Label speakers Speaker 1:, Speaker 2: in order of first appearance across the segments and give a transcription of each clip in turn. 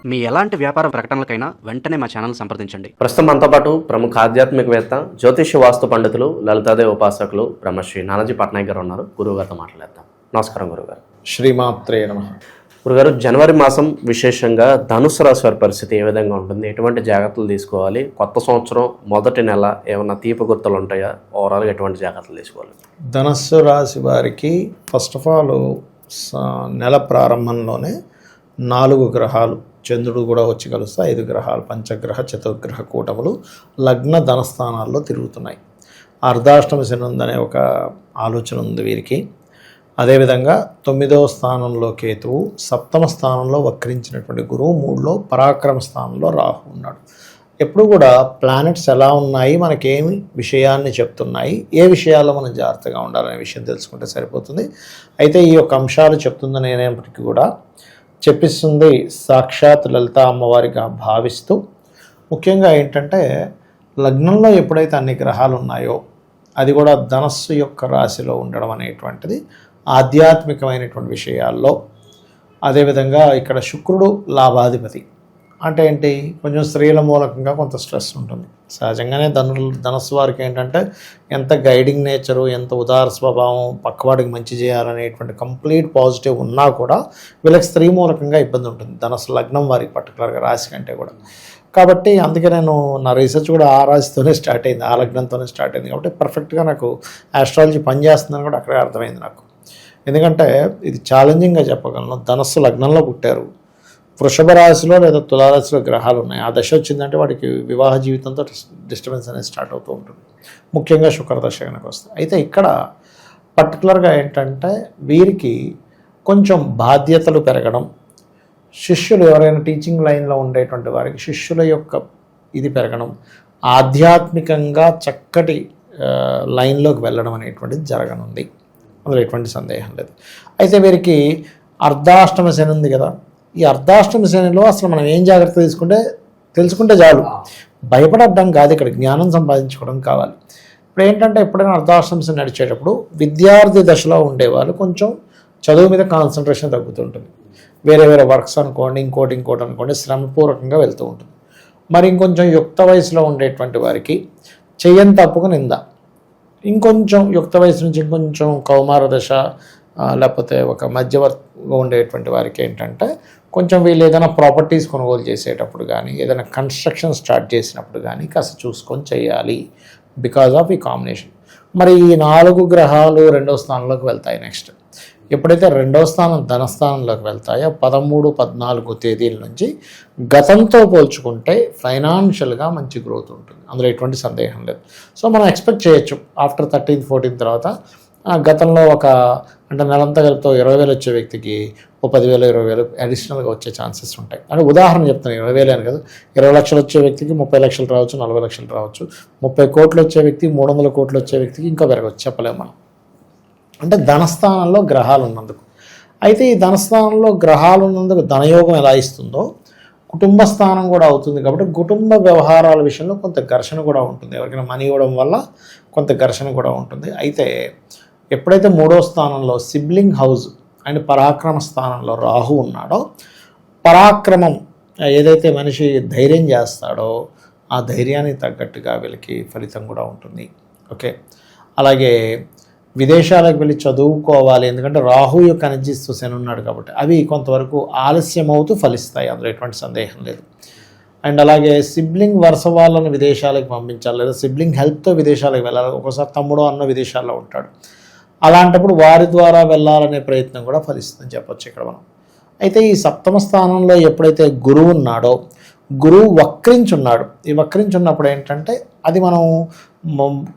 Speaker 1: మీ ఎలాంటి వ్యాపార ప్రకటనలకైనా వెంటనే మా ఛానల్ సంప్రదించండి.
Speaker 2: ప్రస్తుతం మనతో పాటు ప్రముఖ ఆధ్యాత్మికవేత్త, జ్యోతిష్య వాస్తు పండితులు, లలితాదేవి ఉపాసకులు బ్రహ్మశ్రీ నానాజీ పట్నాయక్ గారు ఉన్నారు. గురువుగారితో మాట్లాడేద్దాం. నమస్కారం గురుగారు.
Speaker 3: శ్రీమాత్రే నమః.
Speaker 2: గురుగారు, జనవరి మాసం విశేషంగా ధనుసు రాశి వారి పరిస్థితి ఏ విధంగా ఉంటుంది? ఎటువంటి జాగ్రత్తలు తీసుకోవాలి? కొత్త సంవత్సరం మొదటి నెల ఏమైనా తీపి గుర్తులు ఉంటాయా? ఓవరాల్గా ఎటువంటి జాగ్రత్తలు తీసుకోవాలి?
Speaker 3: ధనస్సు రాశి వారికి ఫస్ట్ ఆఫ్ ఆల్ నెల ప్రారంభంలోనే 4 గ్రహాలు, చంద్రుడు కూడా వచ్చి కలుస్తే 5 గ్రహాలు, పంచగ్రహ చతుర్గ్రహ కూటములు లగ్న ధనస్థానాల్లో తిరుగుతున్నాయి. అర్ధాష్టమ శని ఉందనే ఒక ఆలోచన ఉంది వీరికి. అదేవిధంగా 9వ స్థానంలో కేతువు, 7వ స్థానంలో వక్రించినటువంటి గురువు, 3లో పరాక్రమ స్థానంలో రాహు ఉన్నాడు. ఎప్పుడు కూడా ప్లానెట్స్ ఎలా ఉన్నాయి, మనకేమి విషయాన్ని చెప్తున్నాయి, ఏ విషయాల్లో మనం జాగ్రత్తగా ఉండాలనే విషయం తెలుసుకుంటే సరిపోతుంది. అయితే ఈ యొక్క అంశాలు చెప్తుందని నేనేప్పటికీ కూడా చెప్పిస్తుంది సాక్షాత్ లలితా అమ్మవారిగా భావిస్తూ, ముఖ్యంగా ఏంటంటే లగ్నంలో ఎప్పుడైతే అన్ని గ్రహాలు ఉన్నాయో అది కూడా ధనస్సు యొక్క రాశిలో ఉండడం అనేటువంటిది ఆధ్యాత్మికమైనటువంటి విషయాల్లో, అదేవిధంగా ఇక్కడ శుక్రుడు లాభాధిపతి అంటే ఏంటి, కొంచెం స్త్రీల మూలకంగా కొంత స్ట్రెస్ ఉంటుంది. సహజంగానే ధనస్సు వారికి ఏంటంటే ఎంత గైడింగ్ నేచరు, ఎంత ఉదార స్వభావం, పక్కవాడికి మంచి చేయాలనేటువంటి కంప్లీట్ పాజిటివ్ ఉన్నా కూడా వీళ్ళకి స్త్రీ మూలకంగా ఇబ్బంది ఉంటుంది ధనస్సు లగ్నం వారికి, పర్టికులర్గా రాశి కంటే కూడా. కాబట్టి అందుకే నేను నా రీసెర్చ్ కూడా ఆ రాశితోనే స్టార్ట్ అయింది, ఆ లగ్నంతోనే స్టార్ట్ అయింది. కాబట్టి పర్ఫెక్ట్గా నాకు ఆస్ట్రాలజీ పనిచేస్తుందని కూడా అక్కడే అర్థమైంది నాకు. ఎందుకంటే ఇది ఛాలెంజింగ్గా చెప్పగలను. ధనస్సు లగ్నంలో పుట్టారు, వృషభ రాశిలో లేదా తులారాశిలో గ్రహాలు ఉన్నాయి. ఆ దశ వచ్చిందంటే వాడికి వివాహ జీవితంతో డిస్టర్బెన్స్ అనేది స్టార్ట్ అవుతూ ఉంటుంది, ముఖ్యంగా శుక్రదశ కనుక వస్తుంది. అయితే ఇక్కడ పర్టికులర్గా ఏంటంటే వీరికి కొంచెం బాధ్యతలు పెరగడం, శిష్యులు ఎవరైనా టీచింగ్ లైన్లో ఉండేటువంటి వారికి శిష్యుల యొక్క ఇది పెరగడం, ఆధ్యాత్మికంగా చక్కటి లైన్లోకి వెళ్ళడం అనేటువంటిది జరగనుంది, అందులో ఎటువంటి సందేహం లేదు. అయితే వీరికి అర్ధాష్టమ శని ఉంది కదా, ఈ అర్ధాష్టమ శనిలో అసలు మనం ఏం జాగ్రత్త తెలుసుకుంటే చాలు. భయపడడం కాదు, ఇక్కడ జ్ఞానం సంపాదించుకోవడం కావాలి. ఇప్పుడు ఏంటంటే ఎప్పుడైనా అర్ధాష్టమ శని నడిచేటప్పుడు విద్యార్థి దశలో ఉండేవాళ్ళు కొంచెం చదువు మీద కాన్సన్ట్రేషన్ తగ్గుతుంటుంది. వేరే వర్క్స్ అనుకోండి, ఇంకోటి అనుకోండి, శ్రమపూర్వకంగా వెళ్తూ ఉంటుంది. మరి ఇంకొంచెం యుక్త వయసులో ఉండేటువంటి వారికి చెయ్యని తప్పుకు నింద, ఇంకొంచెం యుక్త వయసు నుంచి ఇంకొంచెం కౌమార దశ లేకపోతే ఒక మధ్యవర్తిగా ఉండేటువంటి వారికి ఏంటంటే కొంచెం వీళ్ళు ఏదైనా ప్రాపర్టీస్ కొనుగోలు చేసేటప్పుడు కానీ, ఏదైనా కన్స్ట్రక్షన్ స్టార్ట్ చేసినప్పుడు కానీ కాస్త చూసుకొని చేయాలి, బికాజ్ ఆఫ్ ఈ కాంబినేషన్. మరి ఈ 4 గ్రహాలు 2వ స్థానంలోకి వెళ్తాయి. నెక్స్ట్ ఎప్పుడైతే 2వ స్థానం ధనస్థానంలోకి వెళ్తాయో 13, 14 తేదీల నుంచి గతంతో పోల్చుకుంటే ఫైనాన్షియల్గా మంచి గ్రోత్ ఉంటుంది, అందులో ఎటువంటి సందేహం లేదు. సో మనం ఎక్స్పెక్ట్ చేయొచ్చు ఆఫ్టర్ 13, 14 తర్వాత గతంలో అంటే నెలంతా కలిపితే 20,000 వచ్చే వ్యక్తికి 10,000, 20,000 అడిషనల్గా వచ్చే ఛాన్సెస్ ఉంటాయి. అంటే ఉదాహరణ చెప్తాను, 20,000 అని కదా, 20 లక్షలు వచ్చే వ్యక్తికి 30 లక్షలు రావచ్చు, 40 లక్షలు రావచ్చు. 30 కోట్లు వచ్చే వ్యక్తికి 300 కోట్లు వచ్చే వ్యక్తికి ఇంకా పెరగవచ్చు, చెప్పలేము మనం. అంటే ధనస్థానంలో గ్రహాలు ఉన్నందుకు. అయితే ఈ ధనస్థానంలో గ్రహాలు ఉన్నందుకు ధనయోగం ఎలా ఇస్తుందో కుటుంబ స్థానం కూడా అవుతుంది. కాబట్టి కుటుంబ వ్యవహారాల విషయంలో కొంత ఘర్షణ కూడా ఉంటుంది, ఎవరికైనా మనీ ఇవ్వడం వల్ల కొంత ఘర్షణ కూడా ఉంటుంది. అయితే ఎప్పుడైతే 3వ స్థానంలో సిబ్లింగ్ హౌస్ అండ్ పరాక్రమ స్థానంలో రాహు ఉన్నాడో, పరాక్రమం ఏదైతే మనిషి ధైర్యం చేస్తాడో ఆ ధైర్యానికి తగ్గట్టుగా వీళ్ళకి ఫలితం కూడా ఉంటుంది. ఓకే, అలాగే విదేశాలకు వెళ్ళి చదువుకోవాలి, ఎందుకంటే రాహు యొక్క ఎనర్జీస్తో శని ఉన్నాడు కాబట్టి అవి కొంతవరకు ఆలస్యం అవుతూ ఫలిస్తాయి, అందులో ఎటువంటి సందేహం లేదు. అండ్ అలాగే సిబ్లింగ్ వరుస వాళ్ళని విదేశాలకు పంపించాలి, లేదా సిబ్లింగ్ హెల్ప్తో విదేశాలకు వెళ్ళాలి. ఒక్కోసారి తమ్ముడో అన్న విదేశాల్లో ఉంటాడు, అలాంటప్పుడు వారి ద్వారా వెళ్ళాలనే ప్రయత్నం కూడా ఫలిస్తుందని చెప్పొచ్చు ఇక్కడ మనం. అయితే ఈ 7వ స్థానంలో ఎప్పుడైతే గురువు ఉన్నాడో, గురువు వక్రించున్నాడు. ఈ వక్రించున్నప్పుడు ఏంటంటే అది మనం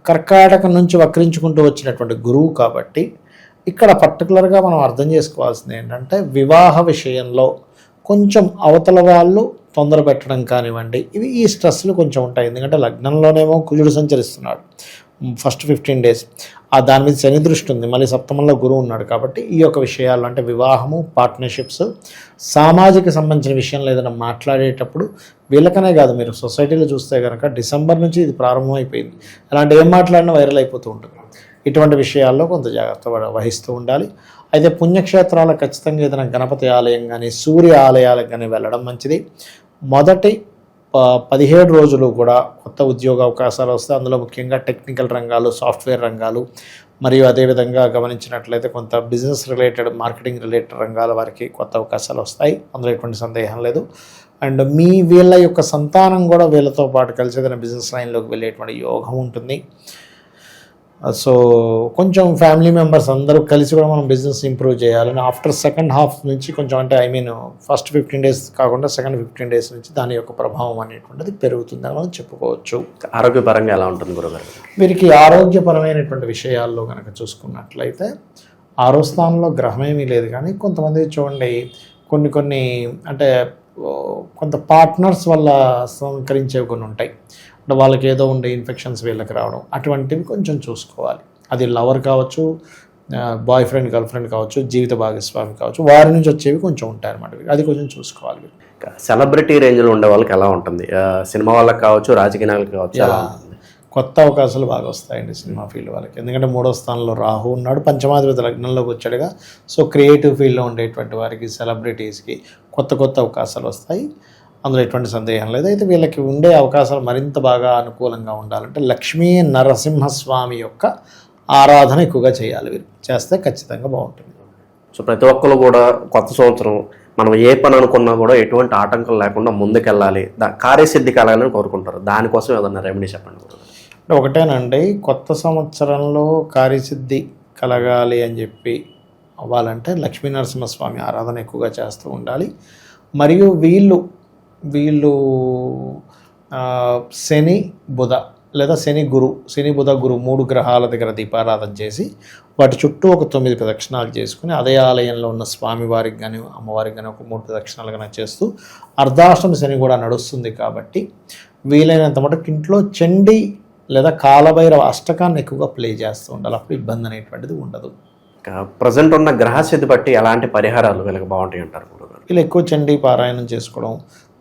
Speaker 3: కర్కాటకం నుంచి వక్రించుకుంటూ వచ్చినటువంటి గురువు కాబట్టి ఇక్కడ పర్టికులర్గా మనం అర్థం చేసుకోవాల్సింది ఏంటంటే వివాహ విషయంలో కొంచెం అవతల వాళ్ళు తొందర పెట్టడం కానివ్వండి, ఇవి ఈ స్ట్రెస్లు కొంచెం ఉంటాయి. ఎందుకంటే లగ్నంలోనేమో కుజుడు సంచరిస్తున్నాడు ఫస్ట్ 15 డేస్, దాని మీద శని దృష్టి ఉంది, మళ్ళీ 7వ గురువు ఉన్నాడు. కాబట్టి ఈ యొక్క విషయాలు అంటే వివాహము, పార్ట్నర్షిప్స్, సామాజిక సంబంధించిన విషయంలో ఏదైనా మాట్లాడేటప్పుడు వీళ్ళకనే కాదు, మీరు సొసైటీలో చూస్తే కనుక డిసెంబర్ నుంచి ఇది ప్రారంభమైపోయింది, అలాంటి ఏం మాట్లాడినా వైరల్ అయిపోతూ ఉంటుంది. ఇటువంటి విషయాల్లో కొంత జాగ్రత్త వహిస్తూ ఉండాలి. అయితే పుణ్యక్షేత్రాలకు ఖచ్చితంగా ఏదైనా గణపతి ఆలయం కానీ సూర్య ఆలయాలకు కానీ వెళ్ళడం మంచిది. మొదటి 17 రోజులు కూడా కొత్త ఉద్యోగ అవకాశాలు వస్తాయి. అందులో ముఖ్యంగా టెక్నికల్ రంగాలు, సాఫ్ట్వేర్ రంగాలు, మరియు అదేవిధంగా గమనించినట్లయితే కొంత బిజినెస్ రిలేటెడ్, మార్కెటింగ్ రిలేటెడ్ రంగాల వారికి కొత్త అవకాశాలు వస్తాయి. అందులో ఎటువంటి సందేహం లేదు. అండ్ వీళ్ళ యొక్క సంతానం కూడా వీళ్ళతో పాటు కలిసి ఏదైనా బిజినెస్ లైన్లోకి వెళ్ళేటువంటి యోగం ఉంటుంది. సో కొంచెం ఫ్యామిలీ మెంబర్స్ అందరూ కలిసి కూడా మనం బిజినెస్ ఇంప్రూవ్ చేయాలని ఆఫ్టర్ సెకండ్ హాఫ్ నుంచి కొంచెం, అంటే ఫస్ట్ 15 days కాకుండా సెకండ్ 15 days నుంచి దాని యొక్క ప్రభావం అనేటువంటిది పెరుగుతుందని మనం చెప్పుకోవచ్చు.
Speaker 2: ఆరోగ్యపరంగా ఎలా ఉంటుంది గురుగారు?
Speaker 3: వీరికి ఆరోగ్యపరమైనటువంటి విషయాల్లో కనుక చూసుకున్నట్లయితే 6వ స్థానంలో గ్రహం ఏమీ లేదు, కానీ కొంతమంది చూడండి కొన్ని అంటే కొంత పార్ట్నర్స్ వల్ల సంకరించేవి కొన్ని ఉంటాయి. అంటే వాళ్ళకి ఏదో ఉండే ఇన్ఫెక్షన్స్ వీళ్ళకి రావడం, అటువంటివి కొంచెం చూసుకోవాలి. అది లవర్ కావచ్చు, బాయ్ ఫ్రెండ్, గర్ల్ ఫ్రెండ్ కావచ్చు, జీవిత భాగస్వామి కావచ్చు, వారి నుంచి వచ్చేవి కొంచెం ఉంటాయి అన్నమాట. అది కొంచెం చూసుకోవాలి.
Speaker 2: సెలబ్రిటీ రేంజ్లో ఉండే వాళ్ళకి ఎలా ఉంటుంది? సినిమా వాళ్ళకి కావచ్చు, రాజకీయ నాయకులకు కావచ్చు,
Speaker 3: కొత్త అవకాశాలు బాగా వస్తాయండి సినిమా ఫీల్డ్ వాళ్ళకి. ఎందుకంటే 3వ స్థానంలో రాహు ఉన్నాడు, పంచమాధిపతి లగ్నంలోకి వచ్చాడుగా. సో క్రియేటివ్ ఫీల్డ్లో ఉండేటువంటి వారికి, సెలబ్రిటీస్కి కొత్త అవకాశాలు వస్తాయి. అందులో ఎటువంటి సందేహం లేదు. అయితే వీళ్ళకి ఉండే అవకాశాలు మరింత బాగా అనుకూలంగా ఉండాలంటే లక్ష్మీ నరసింహస్వామి యొక్క ఆరాధన ఎక్కువగా చేయాలి. వీరు చేస్తే ఖచ్చితంగా బాగుంటుంది.
Speaker 2: సో ప్రతి ఒక్కరు కూడా కొత్త సంవత్సరం మనం ఏ పని అనుకున్నా కూడా ఎటువంటి ఆటంకం లేకుండా ముందుకెళ్ళాలి, కార్యసిద్ధి కలగాలని కోరుకుంటారు. దానికోసం ఏదన్నా రెమెడీ చెప్పండి.
Speaker 3: ఒకటేనండి, కొత్త సంవత్సరంలో కార్యసిద్ధి కలగాలి అని చెప్పి అవ్వాలంటే లక్ష్మీ నరసింహస్వామి ఆరాధన ఎక్కువగా చేస్తూ ఉండాలి. మరియు వీళ్ళు శని బుధ లేదా శని బుధ గురు 3 గ్రహాల దగ్గర దీపారాధన చేసి వాటి చుట్టూ ఒక 9 ప్రదక్షిణాలు చేసుకుని అదే ఆలయంలో ఉన్న స్వామివారికి కానీ అమ్మవారికి కానీ ఒక 3 ప్రదక్షిణాలు కానీ చేస్తూ, అర్ధాష్టమి శని కూడా నడుస్తుంది కాబట్టి వీలైనంత మటుకు ఇంట్లో చండీ లేదా కాలభైరవ అష్టకాన్ని ఎక్కువగా ప్లే చేస్తూ ఉండాలి. అప్పుడు ఇబ్బంది అనేటువంటిది ఉండదు.
Speaker 2: ప్రజెంట్ ఉన్న గ్రహస్థితి బట్టి ఎలాంటి పరిహారాలు వీళ్ళకి బాగుంటాయి అంటారు?
Speaker 3: వీళ్ళు ఎక్కువ చండీ పారాయణం చేసుకోవడం,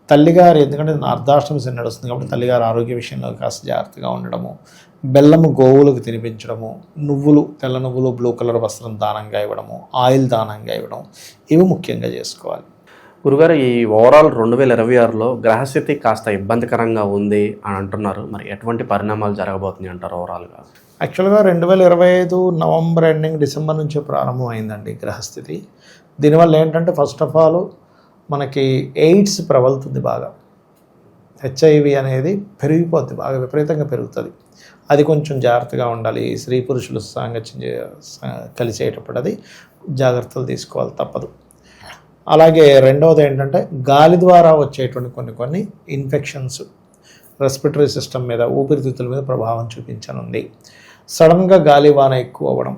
Speaker 3: తల్లిగారు, ఎందుకంటే అర్ధాష్టమి శని నడుస్తుంది కాబట్టి తల్లిగారు ఆరోగ్య విషయంలో కాస్త జాగ్రత్తగా ఉండడము, బెల్లము గోవులకు తినిపించడము, తెల్ల నువ్వులు బ్లూ కలర్ వస్త్రం దానంగా ఇవ్వడము, ఆయిల్ దానంగా ఇవ్వడం, ఇవి ముఖ్యంగా చేసుకోవాలి.
Speaker 2: గురుగారు, ఈ ఓవరాల్ 2026లో గ్రహస్థితి కాస్త ఇబ్బందికరంగా ఉంది అని అంటున్నారు. మరి ఎటువంటి పరిణామాలు జరగబోతున్నాయి అంటారు ఓవరాల్గా?
Speaker 3: యాక్చువల్గా 2025 నవంబర్ ఎండింగ్, డిసెంబర్ నుంచే ప్రారంభం అయిందండి గ్రహస్థితి. దీనివల్ల ఏంటంటే ఫస్ట్ ఆఫ్ ఆల్ మనకి ఎయిడ్స్ ప్రబలుతుంది బాగా. HIV అనేది పెరిగిపోద్ది, బాగా విపరీతంగా పెరుగుతుంది. అది కొంచెం జాగ్రత్తగా ఉండాలి. స్త్రీ పురుషులు సాంగత్యం కలిసేటప్పుడు అది జాగ్రత్తలు తీసుకోవాలి, తప్పదు. అలాగే రెండవది ఏంటంటే గాలి ద్వారా వచ్చేటువంటి కొన్ని ఇన్ఫెక్షన్స్ రెస్పిరేటరీ సిస్టమ్ మీద, ఊపిరితిత్తుల మీద ప్రభావం చూపించనుంది. సడన్గా గాలివాన ఎక్కువ అవ్వడం,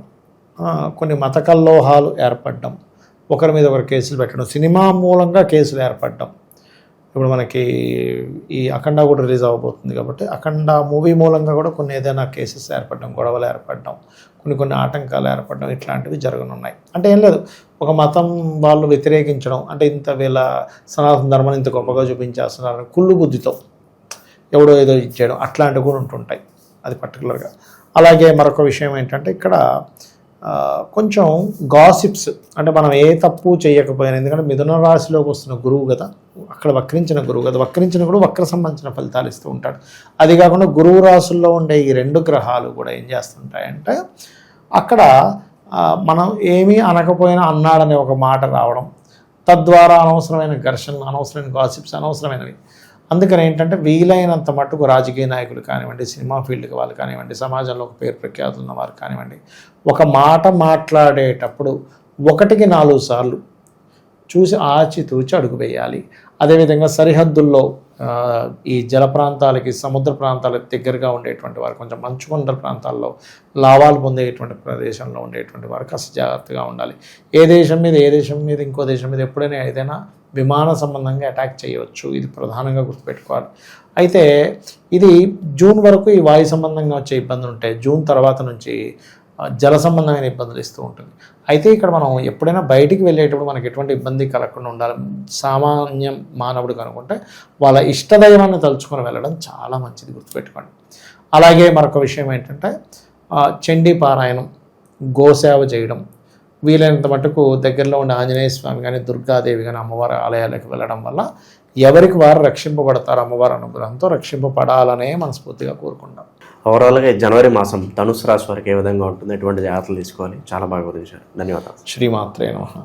Speaker 3: కొన్ని మత కల్లోహాలు ఏర్పడడం, ఒకరి మీద ఒకరు కేసులు పెట్టడం, సినిమా మూలంగా కేసులు ఏర్పడడం. ఇప్పుడు మనకి ఈ అఖండ కూడా రిలీజ్ అవ్వబోతుంది కాబట్టి అఖండ మూవీ మూలంగా కూడా కొన్ని ఏదైనా కేసెస్ ఏర్పడడం, గొడవలు ఏర్పడడం, కొన్ని ఆటంకాలు ఏర్పడడం, ఇట్లాంటివి జరగనున్నాయి. అంటే ఏం లేదు, ఒక మతం వాళ్ళు వ్యతిరేకించడం, అంటే ఇంత వీళ్ళ సనాతన ధర్మాన్ని ఇంత గొప్పగా చూపించేస్తున్నారని కుళ్ళు బుద్ధితో ఎవడో ఏదో ఇచ్చేయడం, అట్లాంటివి కూడా ఉంటుంటాయి. అది పర్టికులర్గా. అలాగే మరొక విషయం ఏంటంటే ఇక్కడ కొంచెం గాసిప్స్, అంటే మనం ఏ తప్పు చేయకపోయినా, ఎందుకంటే మిథున రాశిలోకి వస్తున్న గురువు కదా, అక్కడ వక్రించిన గురువు కదా, కూడా వక్ర సంబంధించిన ఫలితాలు ఇస్తూ ఉంటాడు. అది కాకుండా గురువు రాశుల్లో ఉండే ఈ 2 గ్రహాలు కూడా ఏం చేస్తుంటాయంటే అక్కడ మనం ఏమీ అనకపోయినా అన్నాడనే ఒక మాట రావడం, తద్వారా అనవసరమైన ఘర్షణలు, అనవసరమైన గాసిప్స్, అనవసరమైనవి. అందుకని ఏంటంటే వీలైనంత మట్టుకు రాజకీయ నాయకులు కానివ్వండి, సినిమా ఫీల్డ్కి వాళ్ళు కానివ్వండి, సమాజంలో ఒక పేరు ప్రఖ్యాతులు ఉన్న వారు కానివ్వండి, ఒక మాట మాట్లాడేటప్పుడు 1కి 4 సార్లు చూసి ఆచితూచి అడుగు వేయాలి. అదేవిధంగా సరిహద్దుల్లో ఈ జల ప్రాంతాలకి, సముద్ర ప్రాంతాలకు దగ్గరగా ఉండేటువంటి వారు, కొంచెం మంచుకొండల ప్రాంతాల్లో లాభాలు పొందేటువంటి ప్రదేశంలో ఉండేటువంటి వారు కాస్త జాగ్రత్తగా ఉండాలి. ఏ దేశం మీద ఇంకో దేశం మీద ఎప్పుడైనా ఏదైనా విమాన సంబంధంగా అటాక్ చేయవచ్చు. ఇది ప్రధానంగా గుర్తుపెట్టుకోవాలి. అయితే ఇది జూన్ వరకు ఈ వాయు సంబంధంగా వచ్చే ఇబ్బందులు ఉంటాయి. జూన్ తర్వాత నుంచి జల సంబంధమైన ఇబ్బందులు ఇస్తూ ఉంటుంది. అయితే ఇక్కడ మనం ఎప్పుడైనా బయటికి వెళ్ళేటప్పుడు మనకి ఎటువంటి ఇబ్బంది కలగకుండా ఉండాలి. సామాన్య మానవుడు కనుకుంటే వాళ్ళ ఇష్టదైవాన్ని తలుచుకొని వెళ్ళడం చాలా మంచిది, గుర్తుపెట్టుకోండి. అలాగే మరొక విషయం ఏంటంటే చండీ పారాయణం, గోసేవ చేయడం, వీలైనంత మటుకు దగ్గరలో ఉన్న ఆంజనేయ స్వామి కానీ దుర్గాదేవి కానీ అమ్మవారి ఆలయాలకు వెళ్ళడం వల్ల ఎవరికి వారు రక్షింపబడతారు, అమ్మవారి అనుగ్రహంతో రక్షింపబడాలనే మనస్ఫూర్తిగా కోరుకుంటాం.
Speaker 2: ఓవరాల్గా ఈ జనవరి మాసం ధనుసు రాశి వారికి ఏ విధంగా ఉంటుంది, ఎటువంటి జాగ్రత్తలు తీసుకోవాలి, చాలా బాగా వివరించారు. ధన్యవాదాలు.
Speaker 3: శ్రీమాత్రే నమః.